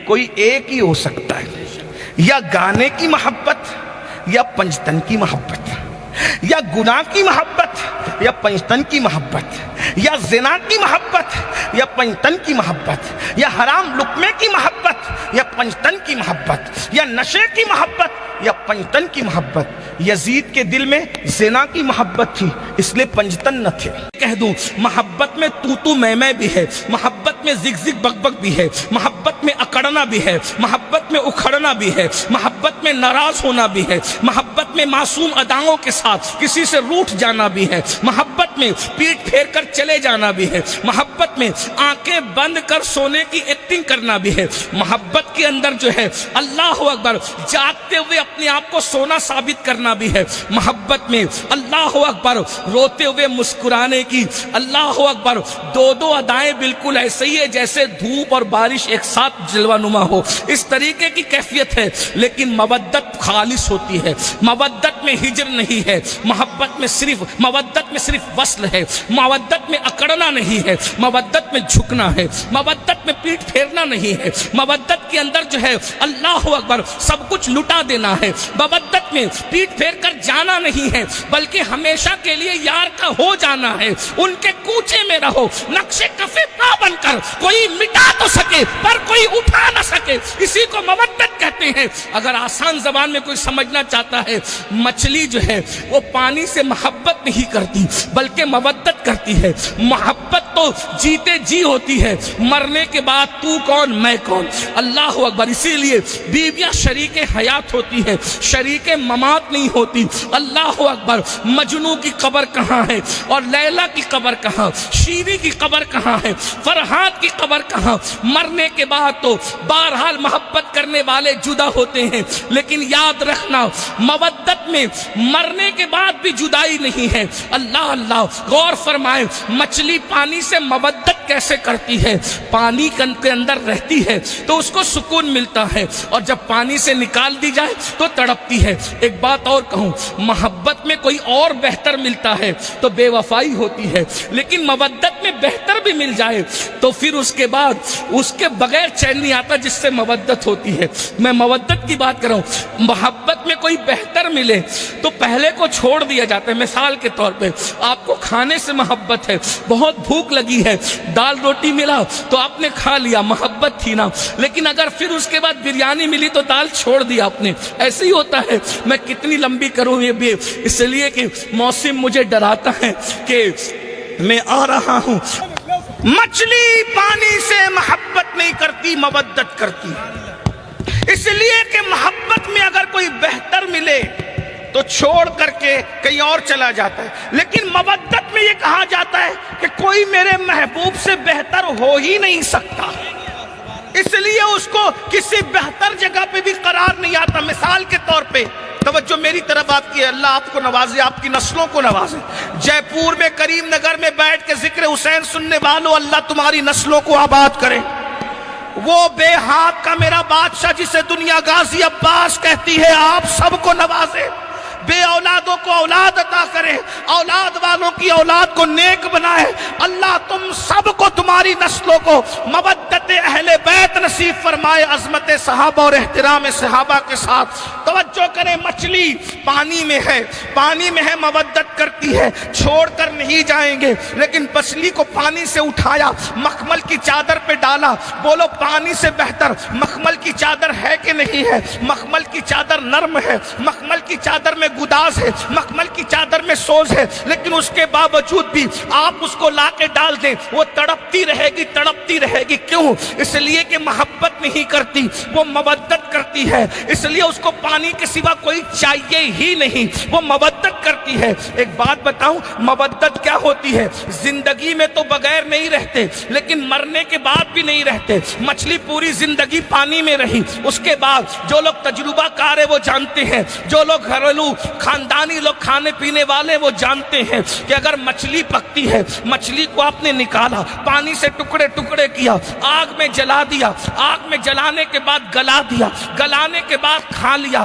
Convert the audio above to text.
کوئی ایک ہی ہو سکتا ہے، یا گانے کی محبت یا پنجتن کی محبت، یا گناہ کی محبت یا پنجتن کی محبت، یا زنا کی محبت یا پنجتن کی محبت، یا حرام لقمے کی محبت یا پنجتن کی محبت، یا نشے کی محبت یا پنجتن کی محبت۔ یزید کے دل میں زنا کی محبت تھی، اس لیے پنجتن نہ تھے۔ کہہ دوں محبت میں تو میں بھی ہے، محبت میں زگ زگ بگ بگ بھی ہے، محبت میں اکڑنا بھی ہے، محبت میں اکھڑنا بھی ہے، محبت میں ناراض ہونا بھی ہے، محبت میں معصوم اداؤں کے ساتھ کسی سے روٹھ جانا بھی ہے، محبت میں پیٹ پھیر کر چلے جانا بھی ہے، محبت میں آنکھیں بند کر سونے کی ایکٹنگ کرنا بھی ہے، محبت کے اندر جو ہے اللہ اکبر جاگتے ہوئے اپنے آپ کو سونا ثابت کرنا بھی ہے، محبت میں اللہ اکبر روتے ہوئے مسکرانے کی، اللہ اکبر دو ادائیں بالکل ایسے ہی ہے جیسے دھوپ اور بارش ایک ساتھ جلوہ نما ہو، اس طریقے کی کیفیت ہے۔ لیکن مودت خالص ہوتی ہے، مودت میں ہجر نہیں ہے، محبت میں صرف وصل ہے، مودت میں اکڑنا نہیں ہے، مودت میں جھکنا ہے، مودت میں پیٹ پھیرنا نہیں ہے، مودت کے اندر جو ہے اللہ اکبر سب کچھ لٹا دینا ہے، مودت میں پیٹ پھیر کر جانا نہیں ہے بلکہ ہمیشہ کے لیے یار کا ہو جانا ہے۔ ان کے کوچے میں رہو نقشے کفے پا بن کر، کوئی مٹا تو سکے پر کوئی اٹھا نہ سکے، اسی کو مودت کہتے ہیں۔ اگر آسان زبان میں کوئی سمجھنا چاہتا ہے، مچھلی جو ہے وہ پانی سے محبت نہیں کرتی بلکہ مودت کرتی ہے۔ محبت تو جیتے جی ہوتی ہے، مرنے کے بعد تو کون میں کون، اللہ اکبر۔ اسی لیے بیویاں شریک حیات ہوتی ہے، شریک ممات نہیں ہوتی۔ اللہ اکبر۔ مجنو کی قبر کہاں ہے اور لیلا کی قبر کہاں، شیری کی قبر کہاں ہے، فرحات کی قبر کہاں؟ مرنے کے بعد تو بہرحال محبت کرنے والے جدا ہوتے ہیں، لیکن یاد رکھنا مودت میں مرنے کے بعد بھی جدائی نہیں ہے۔ اللہ اللہ غور فرمائیں، مچھلی پانی سے مودت کیسے کرتی ہے؟ پانی کے اندر رہتی ہے تو اس کو سکون ملتا ہے، اور جب پانی سے نکال دی جائے تو تڑپتی ہے۔ ایک بات اور کہوں، محبت میں کوئی اور بہتر ملتا ہے تو بے وفائی ہوتی ہے، لیکن مودت میں بہتر بھی مل جائے تو پھر اس کے بعد اس کے بغیر چین نہیں آتا جس سے مودت ہوتی ہے۔ میں مودت کی بات کر رہا ہوں۔ محبت میں کوئی بہتر ملے تو پہلے کو چھوڑ دیا جاتا ہے۔ مثال کے طور پہ آپ کو کھانے سے محبت ہے، بہت بھوک لگی ہے، دال روٹی ملا تو آپ نے کھا لیا، محبت تھی نا، لیکن اگر پھر اس کے بعد بریانی ملی تو دال چھوڑ دیا آپ نے۔ ایسے ہی ہوتا ہے۔ میں کتنی لمبی کروں یہ بھی اس لیے کہ موسم مجھے ڈراتا ہے کہ میں آ رہا ہوں۔ مچھلی پانی سے محبت نہیں کرتی، مودت کرتی، اس لیے کہ محبت میں اگر کوئی بہتر ملے تو چھوڑ کر کے کہیں اور چلا جاتا ہے، لیکن مودت میں یہ کہا جاتا ہے کہ کوئی میرے محبوب سے بہتر ہو ہی نہیں سکتا، اس لیے اس کو کسی بہتر جگہ پہ بھی قرار نہیں آتا۔ مثال کے طور پہ توجہ میری طرف آپ کی، اللہ آپ کو نوازے، آپ کی نسلوں کو نوازے۔ جے پور میں کریم نگر میں بیٹھ کے ذکر حسین سننے والوں، اللہ تمہاری نسلوں کو آباد کرے۔ وہ بے ہاتھ کا میرا بادشاہ جسے دنیا غازی عباس کہتی ہے، آپ سب کو نوازے، بے اولادوں کو اولاد عطا کرے، اولاد والوں کی اولاد کو نیک بنائے۔ اللہ تم سب کو، تمہاری نسلوں کو مودت اہل بیت نصیب فرمائے، عظمت صحابہ اور احترام صحابہ کے ساتھ۔ توجہ کریں، مچھلی پانی میں ہے، پانی میں ہے، مودت کرتی ہے، چھوڑ کر نہیں جائیں گے، لیکن مچھلی کو پانی سے اٹھایا، مخمل کی چادر پہ ڈالا۔ بولو پانی سے بہتر مخمل کی چادر ہے کہ نہیں ہے؟ مخمل کی چادر نرم ہے، مخمل کی چادر میں گداز ہے، مخمل کی چادر میں سوز ہے، لیکن اس کے باوجود بھی آپ اس کو لا کے ڈال دیں، وہ تڑپتی رہے گی، تڑپتی رہے گی۔ کیوں؟ اس لیے کہ محبت نہیں کرتی، وہ مودت کرتی ہے، اس لیے اس کو پانی کے سوا کوئی چاہیے ہی نہیں، وہ مودت کرتی ہے۔ ایک بات بتاؤں، مودت کیا ہوتی ہے؟ زندگی میں تو بغیر نہیں رہتے، لیکن مرنے کے بعد بھی نہیں رہتے۔ مچھلی پوری زندگی پانی میں رہی، اس کے بعد جو لوگ تجربہ کار ہے وہ جانتے ہیں، جو لوگ گھریلو خاندانی لوگ کھانے پینے والے وہ جانتے ہیں کہ اگر مچھلی پکتی ہے، مچھلی کو آپ نے نکالا، پانی سے ٹکڑے ٹکڑے کیا، آگ میں جلا دیا، آگ میں جلانے کے بعد گلا دیا، گلانے کے بعد کھا لیا،